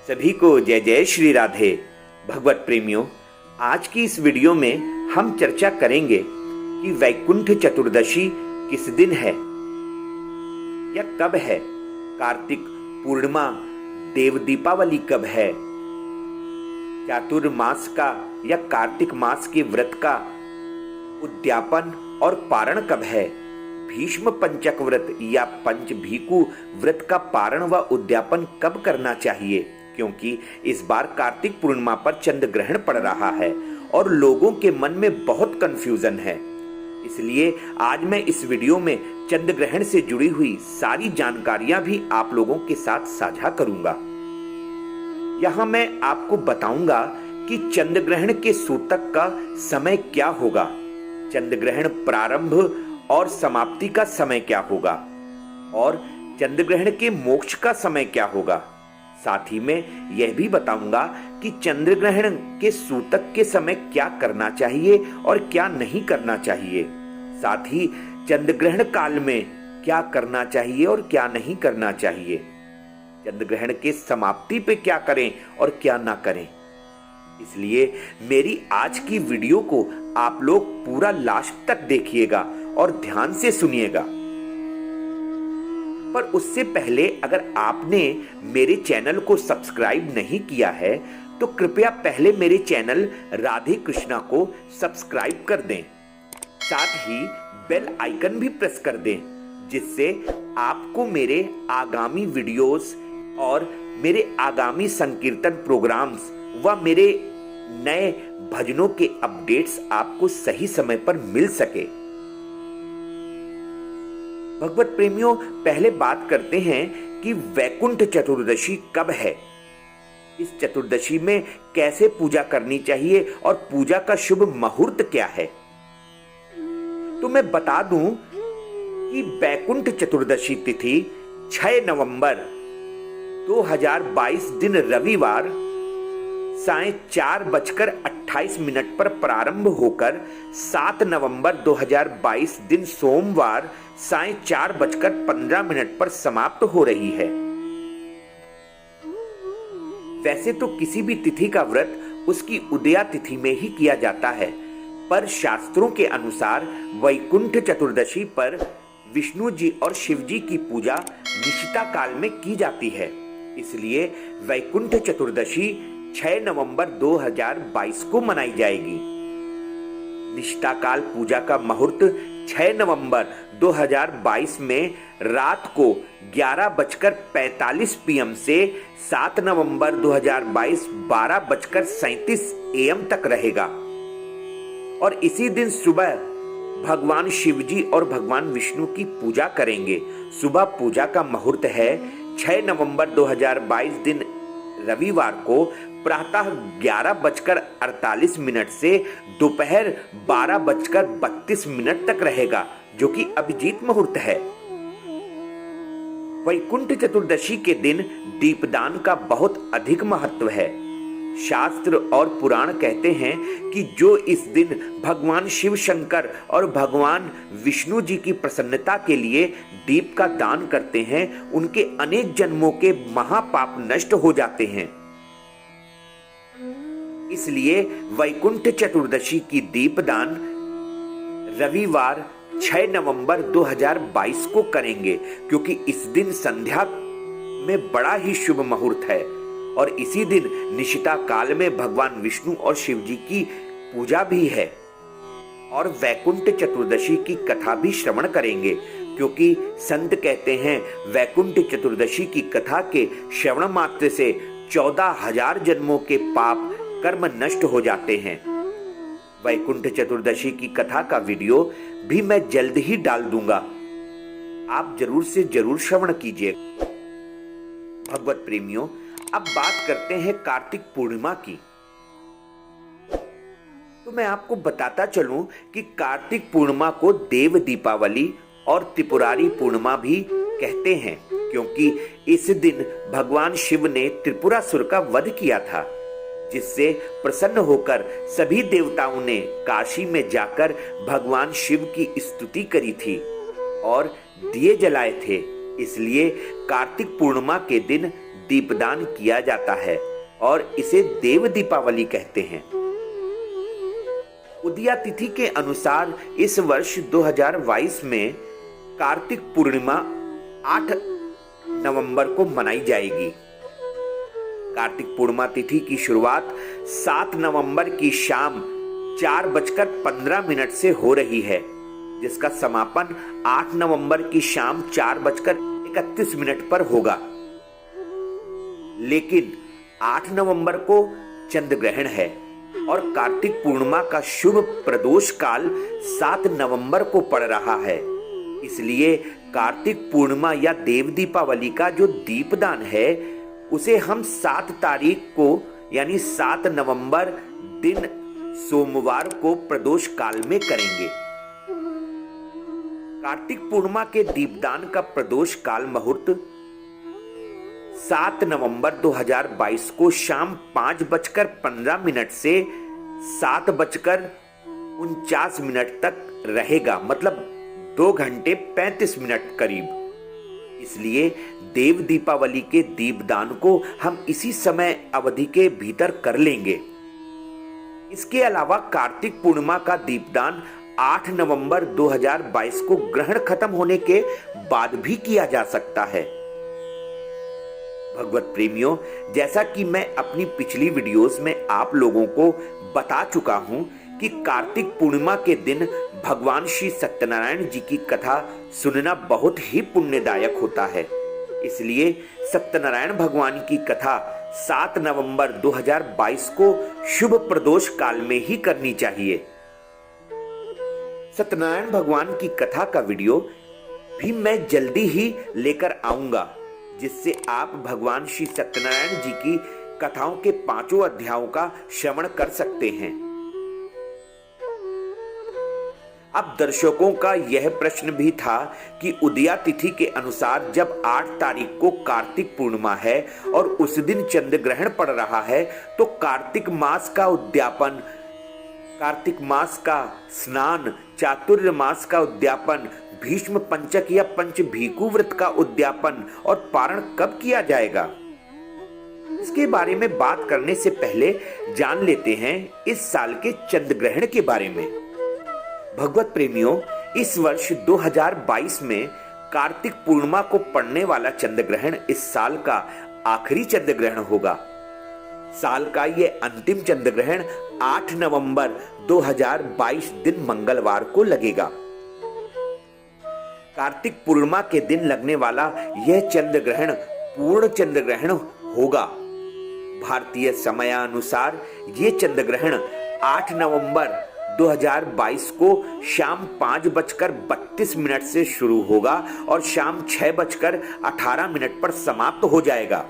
सभी को जय जय श्री राधे। भगवत प्रेमियों, आज की इस वीडियो में हम चर्चा करेंगे कि वैकुंठ चतुर्दशी किस दिन है या कब है, कार्तिक पूर्णिमा देव दीपावली कब है, चातुर्मास का या कार्तिक मास के व्रत का उद्यापन और पारण कब है, भीष्म पंचक व्रत या पंचभीकु व्रत का पारण व उद्यापन कब करना चाहिए, क्योंकि इस बार कार्तिक पूर्णिमा पर चंद्र ग्रहण पड़ रहा है और लोगों के मन में बहुत कंफ्यूजन है। इसलिए आज मैं इस वीडियो में चंद्र ग्रहण से जुड़ी हुई सारी जानकारियां भी आप लोगों के साथ साझा करूंगा। यहां मैं आपको बताऊंगा कि चंद्र ग्रहण के सूतक का समय क्या होगा, चंद्र ग्रहण प्रारंभ और समाप्ति का समय क्या होगा और चंद्र ग्रहण के मोक्ष का समय क्या होगा। साथ ही में यह भी बताऊंगा कि चंद्र ग्रहण के सूतक के समय क्या करना चाहिए और क्या नहीं करना चाहिए। साथ ही चंद्र ग्रहण काल में क्या करना चाहिए और क्या नहीं करना चाहिए, चंद्र ग्रहण के समाप्ति पे क्या करें और क्या ना करें। इसलिए मेरी आज की वीडियो को आप लोग पूरा लास्ट तक देखिएगा और ध्यान से सुनिएगा। पर उससे पहले अगर आपने मेरे चैनल को सब्सक्राइब नहीं किया है तो कृपया पहले मेरे चैनल राधे कृष्णा को सब्सक्राइब कर दें, साथ ही बेल आइकन भी प्रेस कर दें, जिससे आपको मेरे आगामी वीडियोस और मेरे आगामी संकीर्तन प्रोग्राम्स व मेरे नए भजनों के अपडेट्स आपको सही समय पर मिल सके। भगवत प्रेमियों, पहले बात करते हैं कि वैकुंठ चतुर्दशी कब है, इस चतुर्दशी में कैसे पूजा करनी चाहिए और पूजा का शुभ मुहूर्त क्या है। तो मैं बता दूं कि वैकुंठ चतुर्दशी तिथि 6 नवंबर 2022 दिन रविवार सायं 4:28 पर प्रारंभ होकर 7 नवंबर 2022 दिन सोमवार सायं 4:15 पर समाप्त हो रही है। वैसे तो किसी भी तिथि का व्रत उसकी उदया तिथि में ही किया जाता है, पर शास्त्रों के अनुसार वैकुंठ चतुर्दशी पर विष्णु जी और शिव जी की पूजा निशिता काल में की जाती है। इसलिए वैकुंठ चतुर्दशी 6 नवंबर 2022 को मनाई जाएगी। निष्ठा काल पूजा का मुहूर्त 6 नवंबर 2022 में रात को 11:45 PM से 7 नवंबर 2022 12:37 AM तक रहेगा और इसी दिन सुबह भगवान शिव जी और भगवान विष्णु की पूजा करेंगे। सुबह पूजा का मुहूर्त है 6 नवंबर 2022 दिन रविवार को प्रातः 11:48 से दोपहर 12:32 तक रहेगा, जो कि अभिजीत मुहूर्त है। वैकुंठ चतुर्दशी के दिन दीपदान का बहुत अधिक महत्व है। शास्त्र और पुराण कहते हैं कि जो इस दिन भगवान शिव शंकर और भगवान विष्णु जी की प्रसन्नता के लिए दीप का दान करते हैं, उनके अनेक जन्मों के महापाप नष्ट हो जाते हैं। इसलिए वैकुंठ चतुर्दशी की दीपदान रविवार 6 नवंबर 2022 को करेंगे, क्योंकि इस दिन संध्या में बड़ा ही शुभ मुहूर्त है और इसी दिन निशिता काल में भगवान विष्णु और शिव जी की पूजा भी है। और वैकुंठ चतुर्दशी की कथा भी श्रवण करेंगे, क्योंकि संत कहते हैं वैकुंठ चतुर्दशी की कथा के श्रवण मात्र से 14,000 जन्मों के पाप कर्म नष्ट हो जाते हैं। वैकुंठ चतुर्दशी की कथा का वीडियो भी मैं जल्द ही डाल दूंगा, आप जरूर से जरूर श्रवण कीजिए। भगवत प्रेमियों, अब बात करते हैं कार्तिक पूर्णिमा की। तो मैं आपको बताता चलूं कि कार्तिक पूर्णिमा को देव दीपावली और त्रिपुरारी पूर्णिमा भी कहते हैं, क्योंकि इस दिन भगवान शिव ने त्रिपुरासुर का वध किया था, जिससे प्रसन्न होकर सभी देवताओं ने काशी में जाकर भगवान शिव की स्तुति करी थी और दिए जलाए थे। इसलिए कार्तिक पूर्णिमा के दिन दीपदान किया जाता है और इसे देव दीपावली कहते हैं। उदया तिथि के अनुसार इस वर्ष 2022 में कार्तिक पूर्णिमा 8 नवंबर को मनाई जाएगी। कार्तिक पूर्णिमा तिथि की शुरुआत 7 नवंबर की शाम 4:15 से हो रही है, जिसका समापन 8 नवंबर की शाम 4:31 पर होगा। लेकिन 8 नवंबर को चंद्र ग्रहण है और कार्तिक पूर्णिमा का शुभ प्रदोष काल 7 नवंबर को पड़ रहा है। इसलिए कार्तिक पूर्णिमा या देव दीपावली का जो दीपदान है उसे हम 7 तारीख को यानी 7 नवंबर दिन सोमवार को प्रदोष काल में करेंगे। कार्तिक पूर्णिमा के दीपदान का प्रदोष काल मुहूर्त 7 नवंबर 2022 को शाम 5:15 से 7:49 तक रहेगा, मतलब 2 घंटे 35 मिनट करीब। इसलिए देव दीपावली के दीपदान को हम इसी समय अवधि के भीतर कर लेंगे। इसके अलावा कार्तिक पूर्णिमा का दीपदान 8 नवंबर 2022 को ग्रहण खत्म होने के बाद भी किया जा सकता है। भगवत प्रेमियों, जैसा कि मैं अपनी पिछली वीडियोस में आप लोगों को बता चुका हूं कि कार्तिक पूर्णिमा के दिन भगवान श्री सत्यनारायण जी की कथा सुनना बहुत ही पुण्यदायक होता है। इसलिए सत्यनारायण भगवान की कथा 7 नवंबर 2022 को शुभ प्रदोष काल में ही करनी चाहिए। सत्यनारायण भगवान की कथा का वीडियो भी मैं जल्दी ही लेकर आऊंगा, जिससे आप भगवान श्री सत्यनारायण जी की कथाओं के 5 अध्यायों का श्रवण कर सकते हैं। अब दर्शकों का यह प्रश्न भी था कि उदया तिथि के अनुसार जब 8 तारीख को कार्तिक पूर्णिमा है और उस दिन चंद्र ग्रहण पड़ रहा है, तो कार्तिक मास का उद्यापन, कार्तिक मास का स्नान, चातुर्मास का उद्यापन, भीष्म पंचक या पंच भीकु व्रत का उद्यापन और पारण कब किया जाएगा? इसके बारे में बात करने से पहले जान लेते हैं इस साल के चंद्र ग्रहण के बारे में। भगवत प्रेमियों, इस वर्ष 2022 में कार्तिक पूर्णिमा को पड़ने वाला चंद्र ग्रहण इस साल का आखिरी चंद्र ग्रहण होगा। साल का यह अंतिम चंद्र ग्रहण 8 नवंबर 2022 दिन मंगलवार को लगेगा। कार्तिक पूर्णिमा के दिन लगने वाला यह चंद्र ग्रहण पूर्ण चंद्र ग्रहण होगा। भारतीय समयानुसार यह चंद्र ग्रहण 8 नवंबर 2022 को शाम 5:32 से शुरू होगा और शाम 6:18 पर समाप्त हो जाएगा।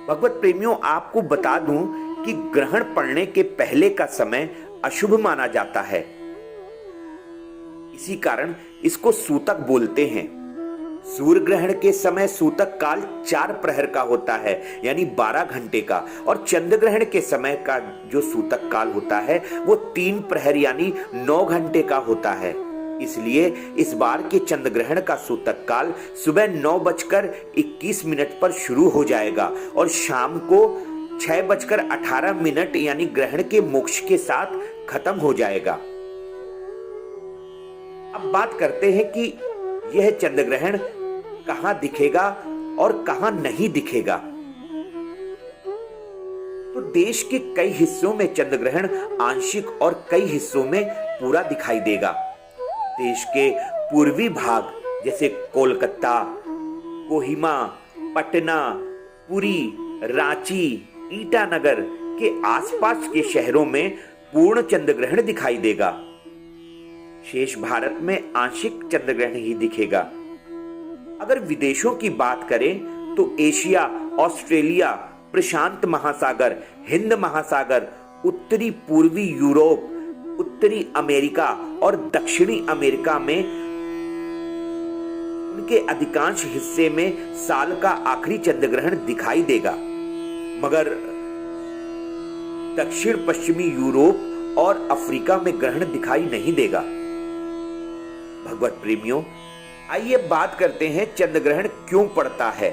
भगवत प्रेमियों, आपको बता दूं कि ग्रहण पड़ने के पहले का समय अशुभ माना जाता है। इसी कारण इसको सूतक बोलते हैं। सूर्य ग्रहण के समय सूतक काल 4 प्रहर का होता है, यानी 12 घंटे का, और चंद्र ग्रहण के समय का जो सूतक काल होता है वो 3 प्रहर यानी 9 घंटे का होता है। इसलिए इस बार के चंद्र ग्रहण का सूतक काल सुबह 9:21 पर शुरू हो जाएगा और शाम को 6:18 यानी ग्रहण के मोक्ष के साथ खत्म हो जाएगा। अब बात करते हैं कि यह चंद्र ग्रहण कहां दिखेगा और कहां नहीं दिखेगा। तो देश के कई हिस्सों में चंद्र ग्रहण आंशिक और कई हिस्सों में पूरा दिखाई देगा। देश के पूर्वी भाग जैसे कोलकाता, कोहिमा, पटना, पुरी, रांची, ईटानगर के आसपास के शहरों में पूर्ण चंद्र ग्रहण दिखाई देगा। शेष भारत में आंशिक चंद्र ग्रहण ही दिखेगा। अगर विदेशों की बात करें तो एशिया, ऑस्ट्रेलिया, प्रशांत महासागर, हिंद महासागर, उत्तरी पूर्वी यूरोप, उत्तरी अमेरिका और दक्षिणी अमेरिका में उनके अधिकांश हिस्से में साल का आखिरी चंद्र ग्रहण दिखाई देगा, मगर दक्षिण पश्चिमी यूरोप और अफ्रीका में ग्रहण दिखाई नहीं देगा। भगवत प्रेमियों, आइए बात करते हैं चंद्र ग्रहण क्यों पड़ता है।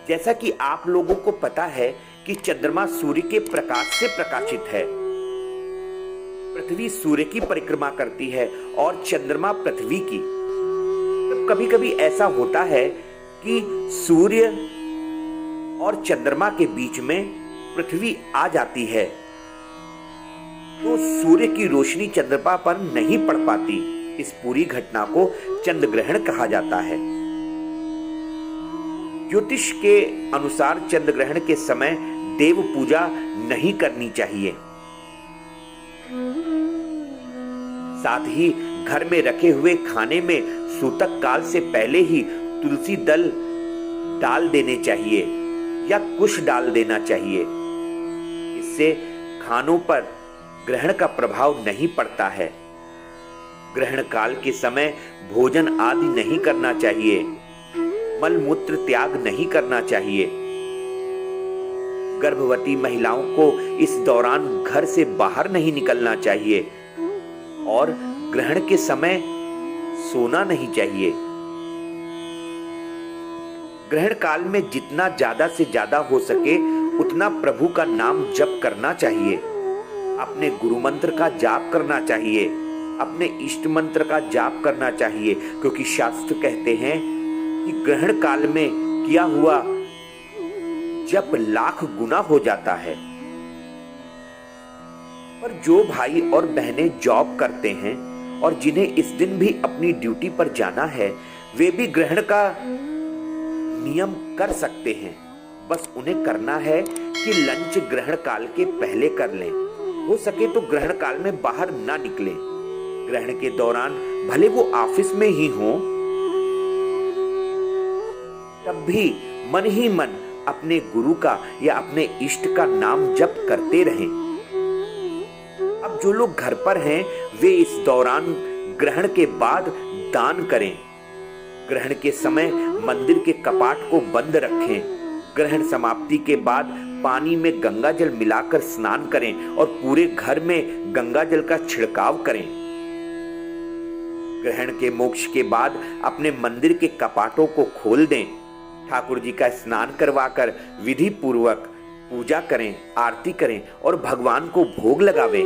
जैसा कि आप लोगों को पता है कि चंद्रमा सूर्य के प्रकाश से प्रकाशित है। पृथ्वी सूर्य की परिक्रमा करती है और चंद्रमा पृथ्वी की। तो कभी कभी ऐसा होता है कि सूर्य और चंद्रमा के बीच में पृथ्वी आ जाती है, तो सूर्य की रोशनी चंद्रमा पर नहीं पड़ पाती। इस पूरी घटना को चंद्र ग्रहण कहा जाता है। ज्योतिष के अनुसार चंद्र ग्रहण के समय देव पूजा नहीं करनी चाहिए। साथ ही घर में रखे हुए खाने में सूतक काल से पहले ही तुलसी दल डाल देने चाहिए या कुश डाल देना चाहिए। इससे खानों पर ग्रहण का प्रभाव नहीं पड़ता है। ग्रहण काल के समय भोजन आदि नहीं करना चाहिए। मल मूत्र त्याग नहीं करना चाहिए। गर्भवती महिलाओं को इस दौरान घर से बाहर नहीं निकलना चाहिए और ग्रहण के समय सोना नहीं चाहिए। ग्रहण काल में जितना ज्यादा से ज्यादा हो सके उतना प्रभु का नाम जप करना चाहिए। अपने गुरु मंत्र का जाप करना चाहिए। अपने इष्ट मंत्र का जाप करना चाहिए, क्योंकि शास्त्र कहते हैं कि ग्रहण काल में किया हुआ जप लाख गुना हो जाता है। पर जो भाई और बहनें जॉब करते हैं और जिन्हें इस दिन भी अपनी ड्यूटी पर जाना है, वे भी ग्रहण का नियम कर सकते हैं। बस उन्हें करना है कि लंच ग्रहण काल के पहले कर लें। हो सके तो ग्रहण काल में बाहर ना निकलें। ग्रहण के दौरान भले वो ऑफिस में ही हो, तब भी मन ही मन अपने गुरु का या अपने इष्ट का नाम जप करते रहें। अब जो लोग घर पर हैं, वे इस दौरान ग्रहण के बाद दान करें। ग्रहण के समय मंदिर के कपाट को बंद रखें। ग्रहण समाप्ति के बाद पानी में गंगा जल मिलाकर स्नान करें और पूरे घर में गंगा जल का छिड़काव करें। ग्रहण के मोक्ष के बाद अपने मंदिर के कपाटों को खोल दें। ठाकुर जी का स्नान करवाकर विधि पूर्वक पूजा करें, आरती करें और भगवान को भोग लगावें।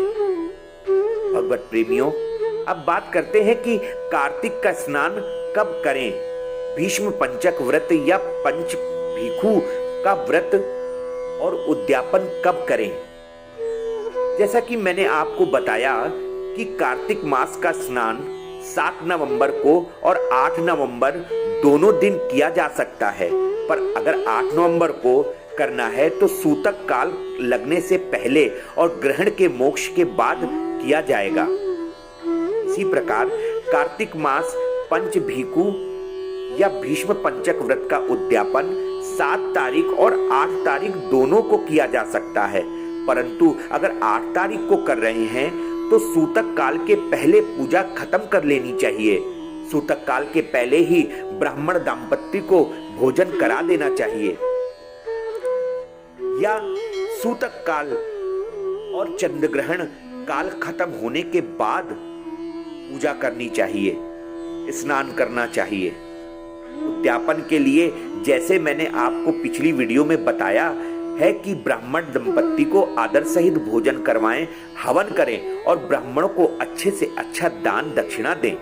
भगवत प्रेमियों, अब बात करते हैं कि कार्तिक का स्नान कब करें। भीष्म पंचक व्रत या पंच भीखू का व्रत और उद्यापन कब करें। जैसा कि मैंने आपको बताया कि कार्तिक मास का स्नान 7 नवंबर को और 8 नवंबर दोनों दिन किया जा सकता है, पर अगर 8 नवंबर को करना है तो सूतक काल लगने से पहले और ग्रहण के मोक्ष के बाद किया जाएगा। इसी प्रकार कार्तिक मास पंच भीखू या भीष्म पंचक व्रत का उद्यापन 7 तारीख और 8 तारीख दोनों को किया जा सकता है, परंतु अगर 8 तारीख को कर रहे हैं तो सूतक काल के पहले पूजा खत्म कर लेनी चाहिए। सूतक काल के पहले ही ब्राह्मण दाम्पत्य को भोजन करा देना चाहिए या सूतक काल और चंद्र ग्रहण काल खत्म होने के बाद पूजा करनी चाहिए, स्नान करना चाहिए। उद्यापन के लिए जैसे मैंने आपको पिछली वीडियो में बताया है कि ब्राह्मण दंपत्ति को आदर सहित भोजन करवाएं, हवन करें और ब्राह्मणों को अच्छे से अच्छा दान दक्षिणा दें।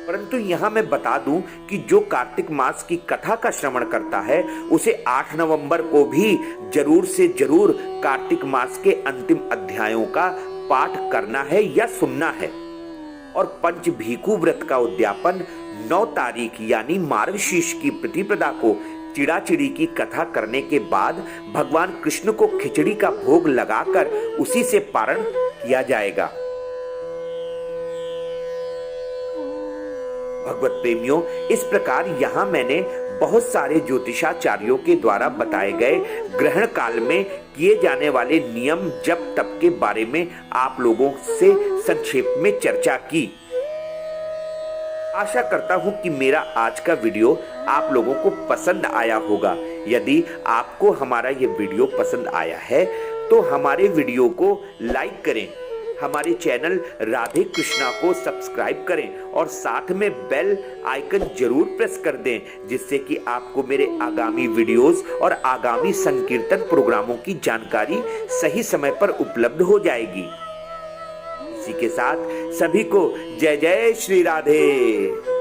परंतु यहाँ मैं बता दूं कि जो कार्तिक मास की कथा का श्रवण करता है उसे 8 नवंबर को भी जरूर से जरूर कार्तिक मास के अंतिम अध्यायों का पाठ करना है या सुनना है। और पंच भीखू व्रत का उद्यापन 9 तारीख यानी मार्गशीर्ष की प्रतिपदा को चिड़ा चिड़ी की कथा करने के बाद भगवान कृष्ण को खिचड़ी का भोग लगाकर उसी से पारण किया जाएगा। भगवत प्रेमियों, इस प्रकार यहाँ मैंने बहुत सारे ज्योतिषाचार्यों के द्वारा बताए गए ग्रहण काल में किए जाने वाले नियम जप तप के बारे में आप लोगों से संक्षेप में चर्चा की। आशा करता हूं कि मेरा आज का वीडियो आप लोगों को पसंद आया होगा। यदि आपको हमारा ये वीडियो पसंद आया है तो हमारे वीडियो को लाइक करें, हमारे चैनल राधे कृष्णा को सब्सक्राइब करें और साथ में बेल आइकन जरूर प्रेस कर दें, जिससे कि आपको मेरे आगामी वीडियोस और आगामी संकीर्तन प्रोग्रामों की जानकारी सही समय पर उपलब्ध हो जाएगी। इसी के साथ सभी को जय जय श्री राधे।